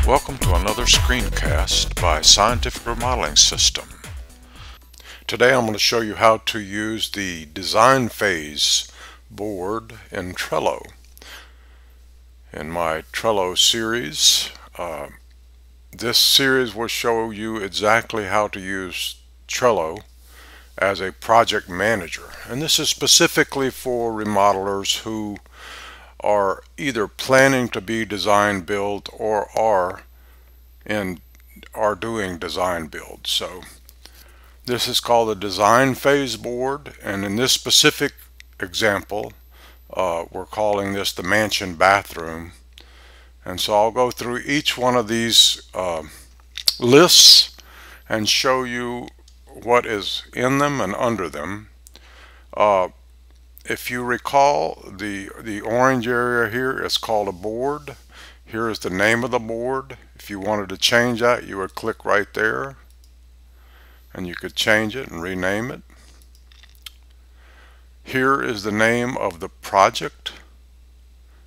Welcome to another screencast by Scientific Remodeling System. Today I'm going to show you how to use the design phase board in Trello. In my Trello series, this series will show you exactly how to use Trello as a project manager. And this is specifically for remodelers who are either planning to be design build or are doing design build. So this is called the design phase board, and in this specific example we're calling this the mansion bathroom. And so I'll go through each one of these lists and show you what is in them and under them. If you recall, the orange area here is called a board. Here is the name of the board. If you wanted to change that, you would click right there and you could change it and rename it. Here is the name of the project.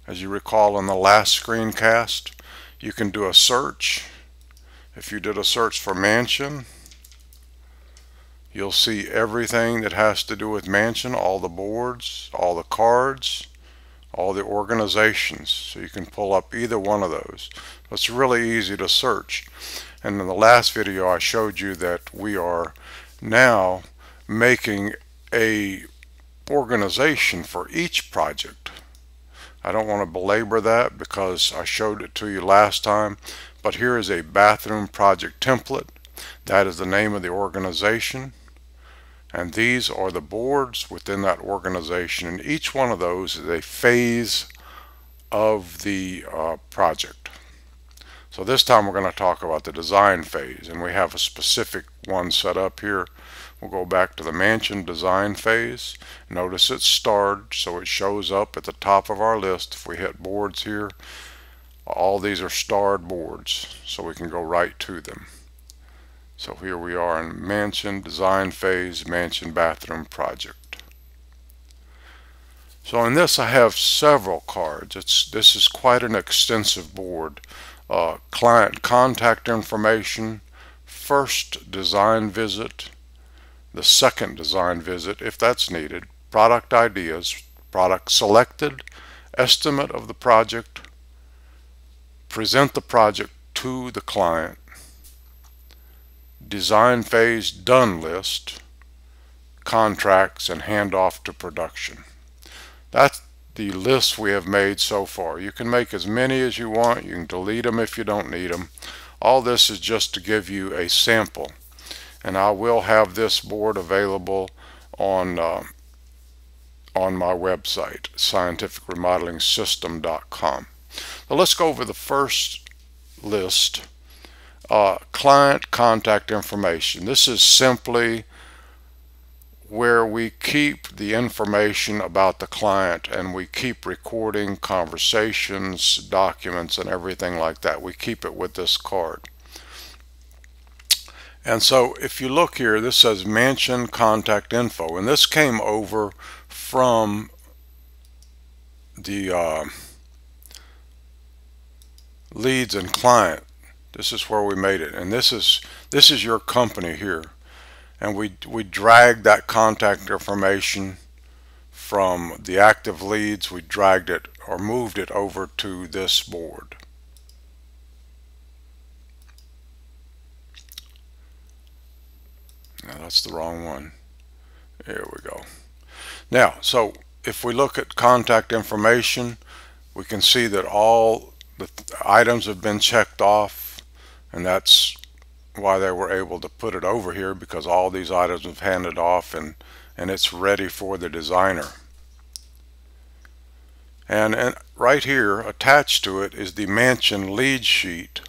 As you recall in the last screencast, you can do a search. If you did a search for mansion, you'll see everything that has to do with mansion, all the boards, all the cards, all the organizations. So you can pull up either one of those. It's really easy to search. And in the last video I showed you that we are now making a organization for each project. I don't want to belabor that because I showed it to you last time, but here is a bathroom project template. That is the name of the organization, and these are the boards within that organization, and each one of those is a phase of the project. So this time we're going to talk about the design phase, and we have a specific one set up here. We'll go back to the mansion design phase. Notice it's starred, so it shows up at the top of our list. If we hit boards here, all these are starred boards, so we can go right to them. So here we are in mansion design phase, mansion bathroom project. So in this I have several cards. This is quite an extensive board. Client contact information, first design visit, the second design visit if that's needed, product ideas, product selected, estimate of the project, present the project to the client, design phase done list, contracts, and handoff to production. That's the list we have made so far. You can make as many as you want. You can delete them if you don't need them. All this is just to give you a sample, and I will have this board available on my website, scientificremodelingsystem.com. Now let's go over the first list. Client contact information. This is simply where we keep the information about the client, and we keep recording conversations, documents, and everything like that. We keep it with this card. And so if you look here, this says mansion contact info, and this came over from the leads and client. This is where we made it, and this is your company here, and we dragged that contact information from the active leads. We dragged it or moved it over to this board. Now that's the wrong one. Here we go. Now, so if we look at contact information, we can see that all the items have been checked off, and that's why they were able to put it over here, because all these items have handed off and it's ready for the designer. And right here attached to it is the mansion lead sheet.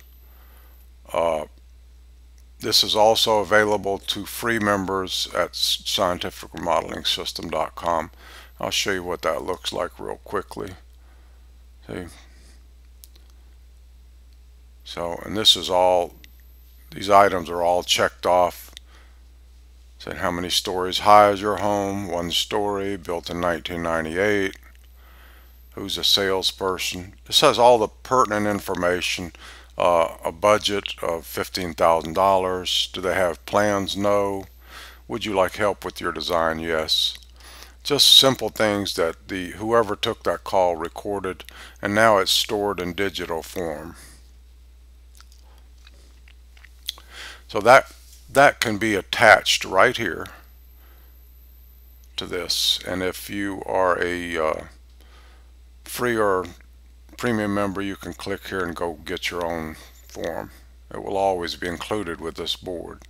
This is also available to free members at scientificremodelingsystem.com. I'll show you what that looks like real quickly. See? So, and this is all, these items are all checked off. Saying how many stories high is your home? 1 story, built in 1998. Who's a salesperson? This has all the pertinent information A budget of $15,000. Do they have plans? No. Would you like help with your design? Yes. Just simple things that whoever took that call recorded, and now it's stored in digital form. So that can be attached right here to this. And if you are a free or premium member, you can click here and go get your own form. It will always be included with this board.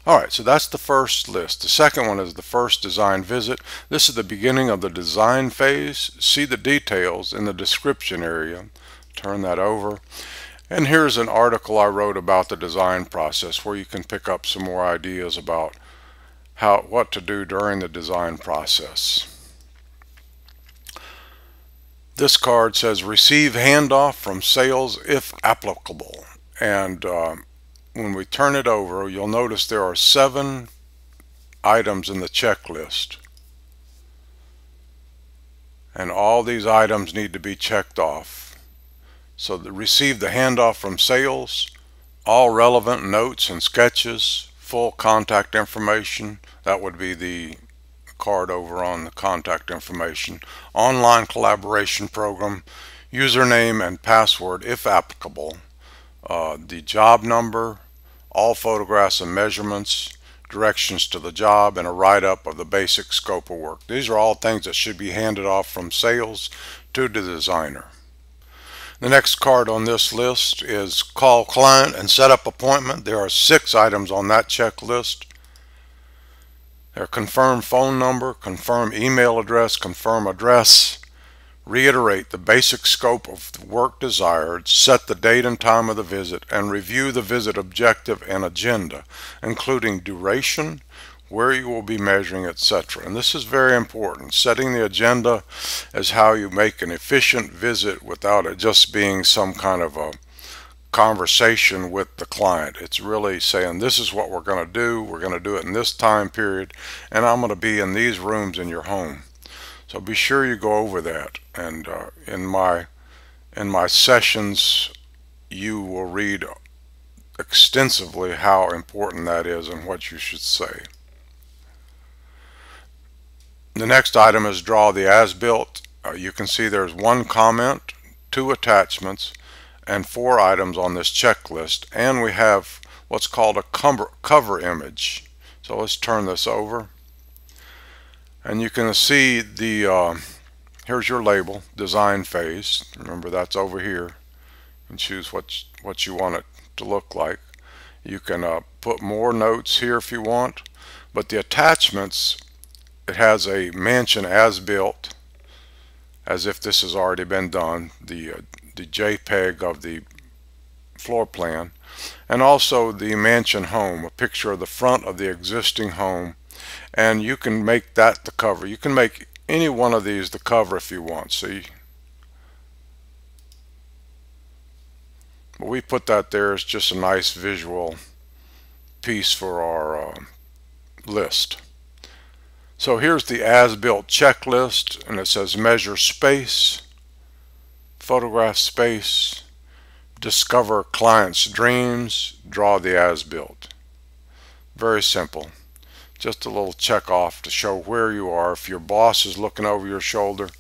Alright, so that's the first list. The second one is the first design visit. This is the beginning of the design phase. See the details in the description area. Turn that over. And here's an article I wrote about the design process where you can pick up some more ideas about what to do during the design process. This card says receive handoff from sales if applicable. And when we turn it over, you'll notice there are 7 items in the checklist. And all these items need to be checked off. So receive the handoff from sales, all relevant notes and sketches, full contact information. That would be the card over on the contact information. Online collaboration program, username and password if applicable. The job number, all photographs and measurements, directions to the job, and a write-up of the basic scope of work. These are all things that should be handed off from sales to the designer. The next card on this list is call client and set up appointment. There are 6 items on that checklist. They're confirm phone number, confirm email address, confirm address, reiterate the basic scope of the work desired, set the date and time of the visit, and review the visit objective and agenda, including duration, where you will be measuring, etc. And this is very important. Setting the agenda is how you make an efficient visit without it just being some kind of a conversation with the client. It's really saying this is what we're going to do. We're going to do it in this time period, and I'm going to be in these rooms in your home. So be sure you go over that. And in my sessions, you will read extensively how important that is and what you should say. The next item is draw the as-built. You can see there's 1 comment, 2 attachments, and 4 items on this checklist, and we have what's called a cover image. So let's turn this over, and you can see the here's your label, design phase. Remember, that's over here, and choose what you want it to look like. You can put more notes here if you want, but the attachments, it has a mansion as built, as if this has already been done, the JPEG of the floor plan, and also the mansion home, a picture of the front of the existing home, and you can make that the cover. You can make any one of these the cover if you want. See, but we put that there as just a nice visual piece for our list. So here's the as-built checklist, and it says measure space, photograph space, discover client's dreams, draw the as-built. Very simple. Just a little check off to show where you are. If your boss is looking over your shoulder,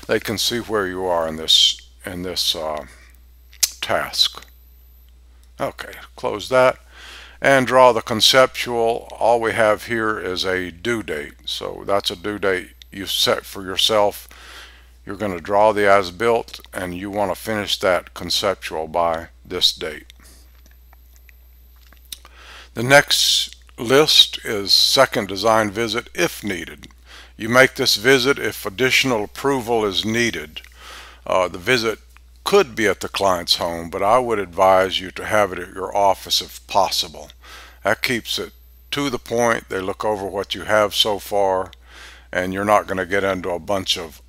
they can see where you are in this task. Okay, close that and draw the conceptual. All we have here is a due date, so that's a due date you set for yourself. You're going to draw the as-built, and you want to finish that conceptual by this date. The next list is second design visit if needed. You make this visit if additional approval is needed. The visit could be at the client's home, but I would advise you to have it at your office if possible. That keeps it to the point. They look over what you have so far, and you're not going to get into a bunch of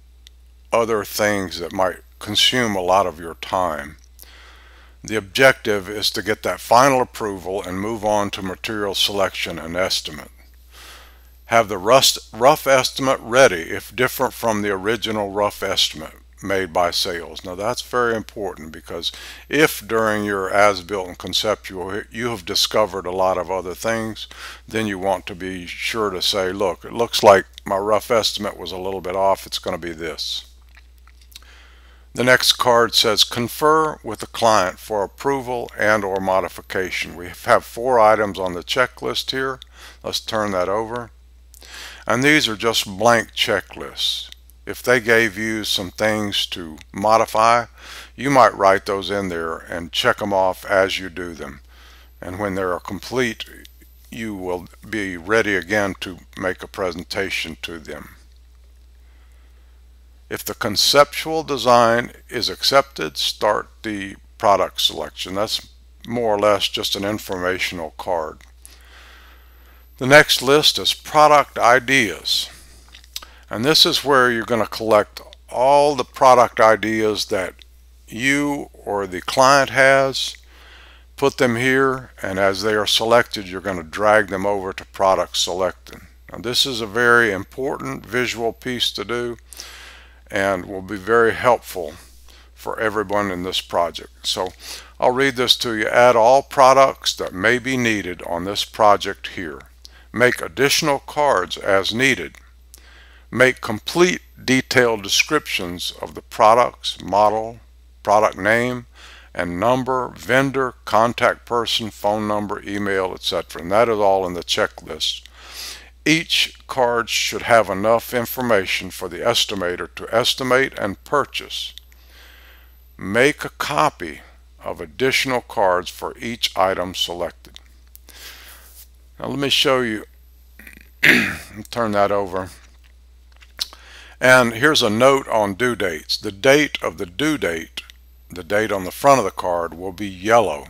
other things that might consume a lot of your time. The objective is to get that final approval and move on to material selection and estimate. Have the rough estimate ready if different from the original rough estimate. made by sales. Now that's very important, because if during your as-built and conceptual you have discovered a lot of other things, then you want to be sure to say, look, it looks like my rough estimate was a little bit off, it's going to be this. The next card says confer with the client for approval and or modification. We have 4 items on the checklist here. Let's turn that over. And these are just blank checklists. If they gave you some things to modify, you might write those in there and check them off as you do them. And when they are complete, you will be ready again to make a presentation to them. If the conceptual design is accepted, start the product selection. That's more or less just an informational card. The next list is product ideas. And this is where you're going to collect all the product ideas that you or the client has, put them here, and as they are selected, you're going to drag them over to product selecting. Now this is a very important visual piece to do and will be very helpful for everyone in this project. So I'll read this to you. Add all products that may be needed on this project here. Make additional cards as needed. Make complete detailed descriptions of the products, model, product name, and number, vendor, contact person, phone number, email, etc. And that is all in the checklist. Each card should have enough information for the estimator to estimate and purchase. Make a copy of additional cards for each item selected. Now let me show you, turn that over. And here's a note on due dates. The date of the due date, the date on the front of the card, will be yellow.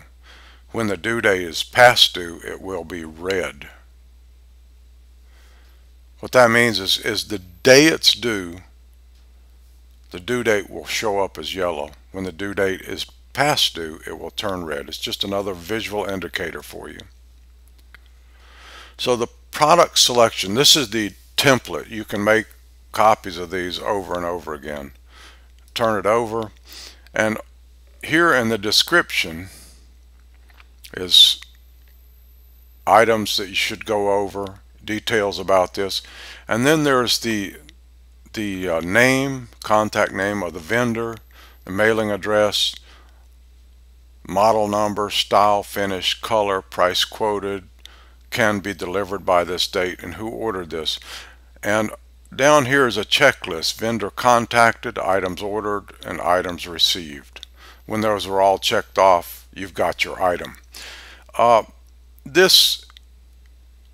When the due date is past due, it will be red. What that means is the day it's due, the due date will show up as yellow. When the due date is past due, it will turn red. It's just another visual indicator for you. So the product selection, this is the template. You can make copies of these over and over again. Turn it over, and here in the description is items that you should go over, details about this, and then there's the name, contact name of the vendor, the mailing address, model number, style, finish, color, price quoted, can be delivered by this date, and who ordered this. And down here is a checklist: vendor contacted, items ordered, and items received. When those are all checked off, you've got your item. This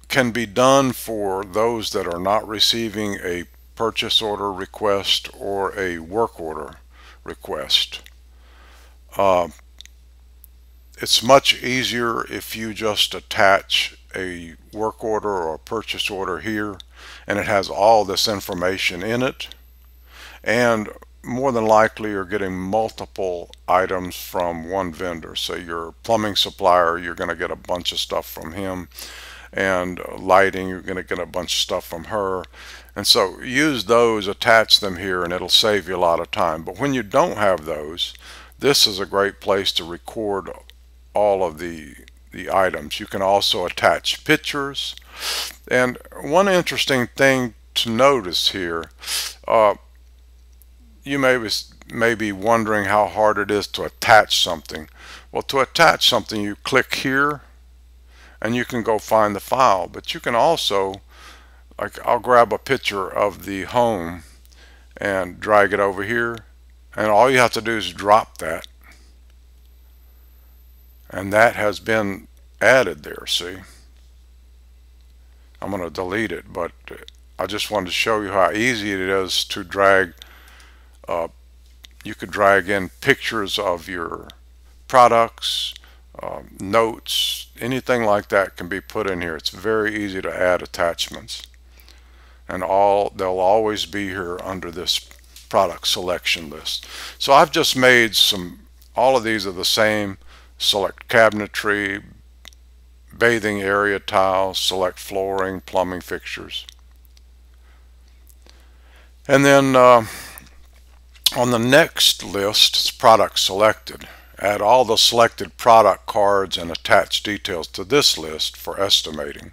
can be done for those that are not receiving a purchase order request or a work order request. It's much easier if you just attach a work order or a purchase order here, and it has all this information in it, and more than likely you're getting multiple items from one vendor. So your plumbing supplier, you're going to get a bunch of stuff from him, and lighting, you're going to get a bunch of stuff from her. And so use those, attach them here, and it'll save you a lot of time. But when you don't have those, this is a great place to record all of the items. You can also attach pictures. And one interesting thing to notice here, you may be wondering how hard it is to attach something. Well, to attach something, you click here and you can go find the file, but you can also, like, I'll grab a picture of the home and drag it over here, and all you have to do is drop that, and that has been added there. See, I'm going to delete it, but I just wanted to show you how easy it is to drag. You could drag in pictures of your products, notes, anything like that can be put in here. It's very easy to add attachments, and they'll always be here under this product selection list. So I've just made all of these are the same. Select cabinetry, bathing area tiles, select flooring, plumbing fixtures. And then On the next list is product selected. Add all the selected product cards and attach details to this list for estimating.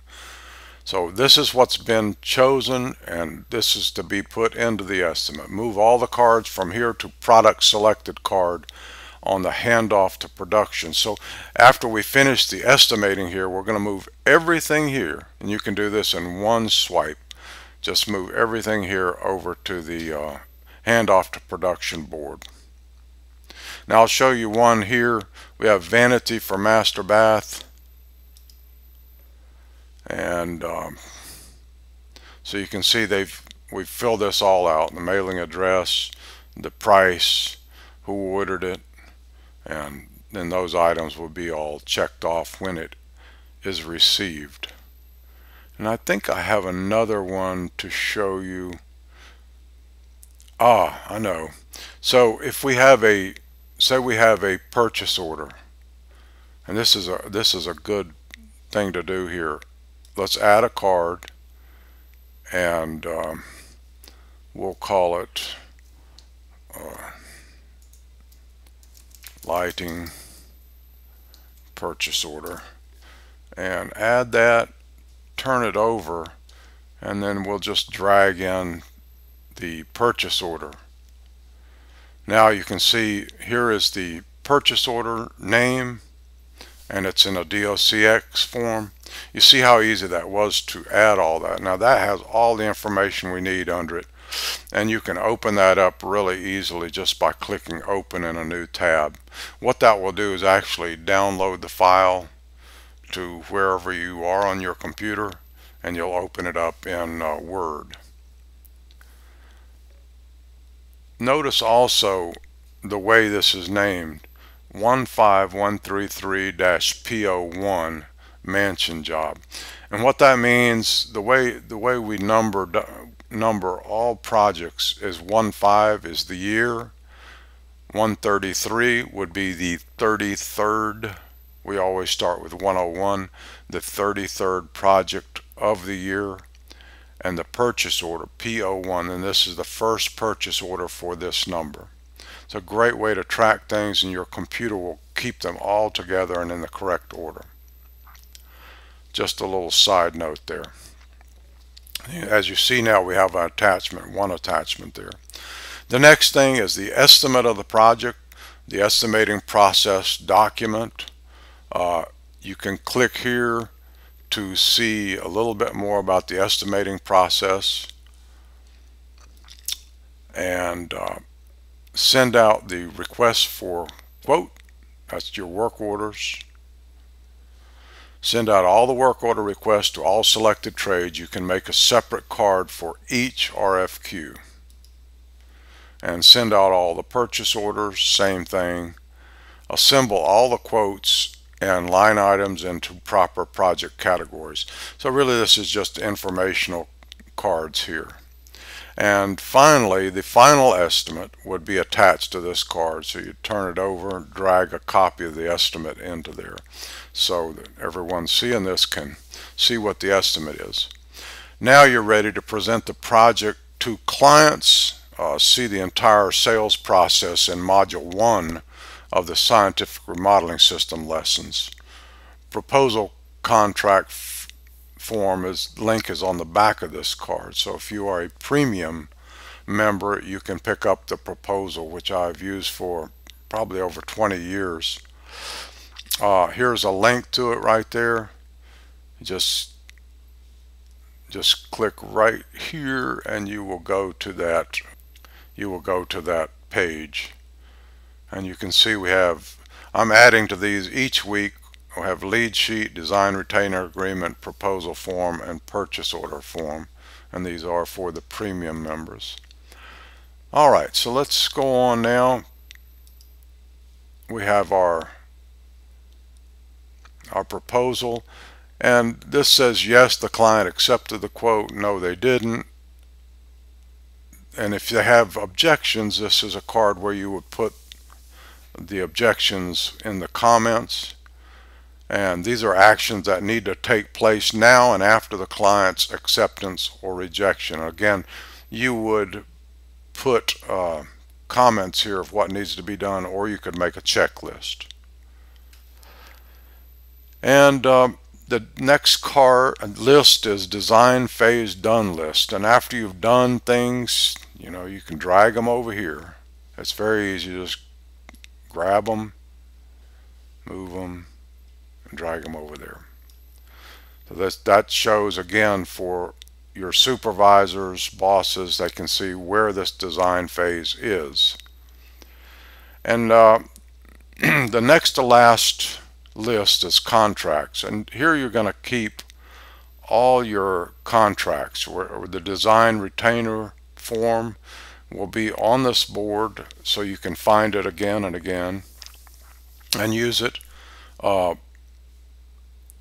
So this is what's been chosen, and this is to be put into the estimate. Move all the cards from here to product selected card on the handoff to production. So after we finish the estimating here, we're going to move everything here, and you can do this in one swipe. Just move everything here over to the handoff to production board. Now I'll show you one here. We have vanity for master bath, and so you can see we've filled this all out: the mailing address, the price, who ordered it, and then those items will be all checked off when it is received. And I think I have another one to show you. I know. So if we have say we have a purchase order, and this is a good thing to do here. Let's add a card, and we'll call it lighting purchase order, and add that, turn it over, and then we'll just drag in the purchase order. Now you can see here is the purchase order name, and it's in a DOCX form. You see how easy that was to add all that. Now that has all the information we need under it, and you can open that up really easily just by clicking open in a new tab. What that will do is actually download the file to wherever you are on your computer, and you'll open it up in Word. Notice also the way this is named: 15133-P01 mansion job. And what that means, the way we number all projects is 15 is the year, 133 would be the 33rd. We always start with 101, the 33rd project of the year, and the purchase order, P01, and this is the first purchase order for this number. It's a great way to track things, and your computer will keep them all together and in the correct order. Just a little side note there. As you see now, we have an attachment, one attachment there. The next thing is the estimate of the project, the estimating process document. You can click here to see a little bit more about the estimating process, and send out the request for quote. That's your work orders. Send out all the work order requests to all selected trades. You can make a separate card for each RFQ, and send out all the purchase orders. Same thing. Assemble all the quotes and line items into proper project categories. So really this is just informational cards here. And finally, the final estimate would be attached to this card. So you turn it over and drag a copy of the estimate into there, so that everyone seeing this can see what the estimate is. Now you're ready to present the project to clients. See the entire sales process in Module 1 of the Scientific Remodeling System lessons. Proposal contract form link is on the back of this card. So if you are a premium member, you can pick up the proposal, which I've used for probably over 20 years. Here's a link to it right there. Just click right here, and you will go to that. Page, and you can see I'm adding to these each week. We'll have lead sheet, design retainer agreement, proposal form, and purchase order form, and these are for the premium members. Alright, so let's go on now. We have our proposal, and this says yes, the client accepted the quote, no they didn't. And if they have objections, this is a card where you would put the objections in the comments. And these are actions that need to take place now and after the client's acceptance or rejection. Again, you would put comments here of what needs to be done, or you could make a checklist. And the next list is design phase done list. And after you've done things, you can drag them over here. It's very easy. Just grab them, move them, and drag them over there. So that shows again for your supervisors, bosses, they can see where this design phase is. And the next to last list is contracts, and here you're going to keep all your contracts. Where the design retainer form will be on this board, so you can find it again and again and use it.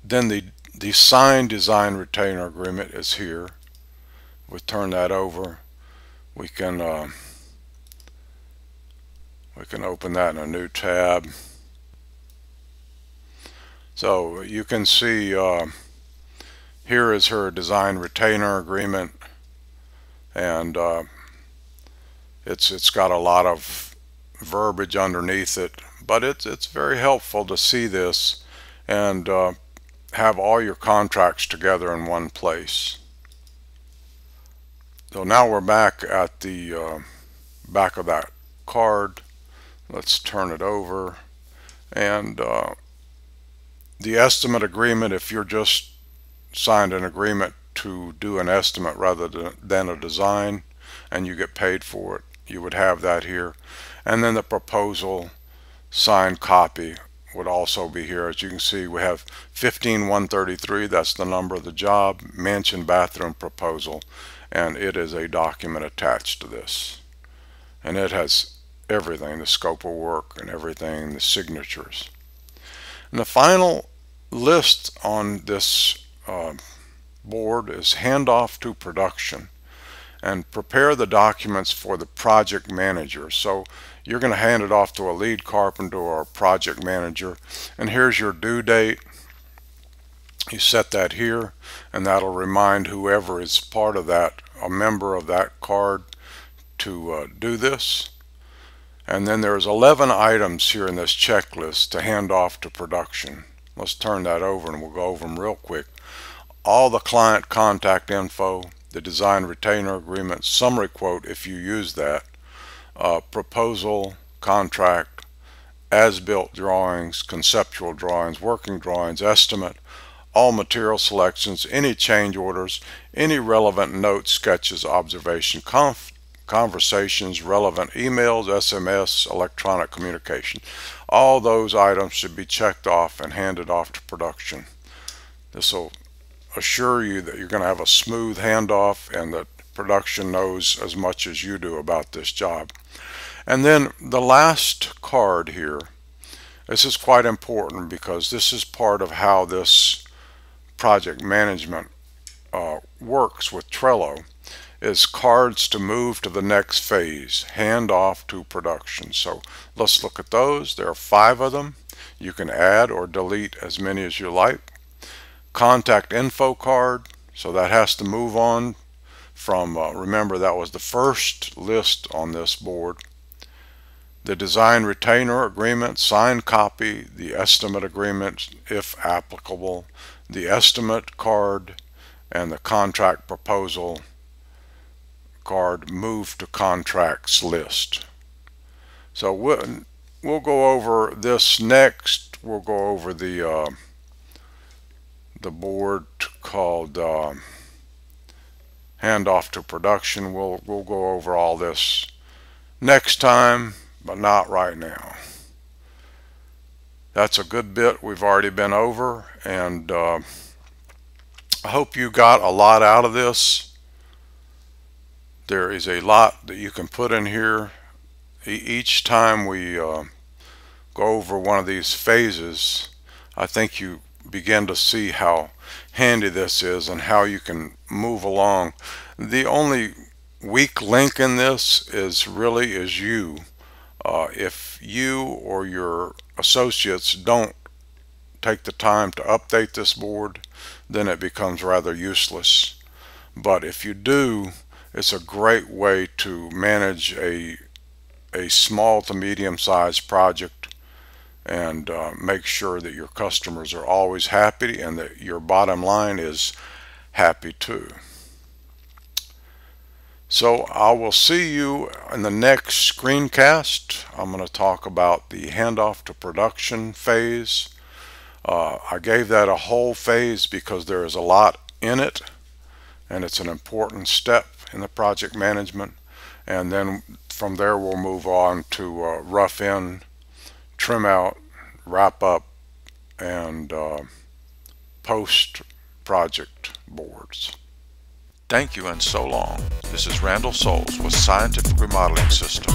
Then the signed design retainer agreement is here. We turn that over. We can open that in a new tab. So you can see here is her design retainer agreement, and it's got a lot of verbiage underneath it, but it's very helpful to see this and have all your contracts together in one place. So now we're back at the back of that card. Let's turn it over, and the estimate agreement, if you're just signed an agreement to do an estimate rather than a design and you get paid for it, you would have that here. And then the proposal signed copy would also be here. As you can see, we have 15133, that's the number of the job, mansion bathroom proposal, and it is a document attached to this. And it has everything, the scope of work and everything, the signatures. And the final list on this board is handoff to production, and prepare the documents for the project manager. So you're going to hand it off to a lead carpenter or a project manager, and here's your due date. You set that here, and that'll remind whoever is part of that, a member of that card, to do this. And then there's 11 items here in this checklist to hand off to production. Let's turn that over and we'll go over them real quick. All the client contact info, the design retainer agreement, summary quote if you use that, proposal, contract, as-built drawings, conceptual drawings, working drawings, estimate, all material selections, any change orders, any relevant notes, sketches, observation, conversations, relevant emails, SMS, electronic communication. All those items should be checked off and handed off to production. This will assure you that you're going to have a smooth handoff and that production knows as much as you do about this job. And then the last card here, this is quite important because this is part of how this project management works with Trello, is cards to move to the next phase, hand off to production. So let's look at those. There are 5 of them. You can add or delete as many as you like. Contact info card, so that has to move on from, remember that was the first list on this board. The design retainer agreement, signed copy, the estimate agreement if applicable, the estimate card, and the contract proposal card move to contracts list. So we'll go over this next. We'll go over the board called handoff to production. We'll go over all this next time, but not right now. That's a good bit we've already been over, and I hope you got a lot out of this. There is a lot that you can put in here. Each time we go over one of these phases, I think you begin to see how handy this is and how you can move along. The only weak link in this is you. If you or your associates don't take the time to update this board, then it becomes rather useless. But if you do, it's a great way to manage a a small to medium-sized project and make sure that your customers are always happy and that your bottom line is happy too. So I will see you in the next screencast. I'm going to talk about the handoff to production phase. I gave that a whole phase because there is a lot in it, and it's an important step in the project management. And then from there we'll move on to rough in, trim out, wrap up, and post project boards. Thank you and so long. This is Randall Souls with Scientific Remodeling System.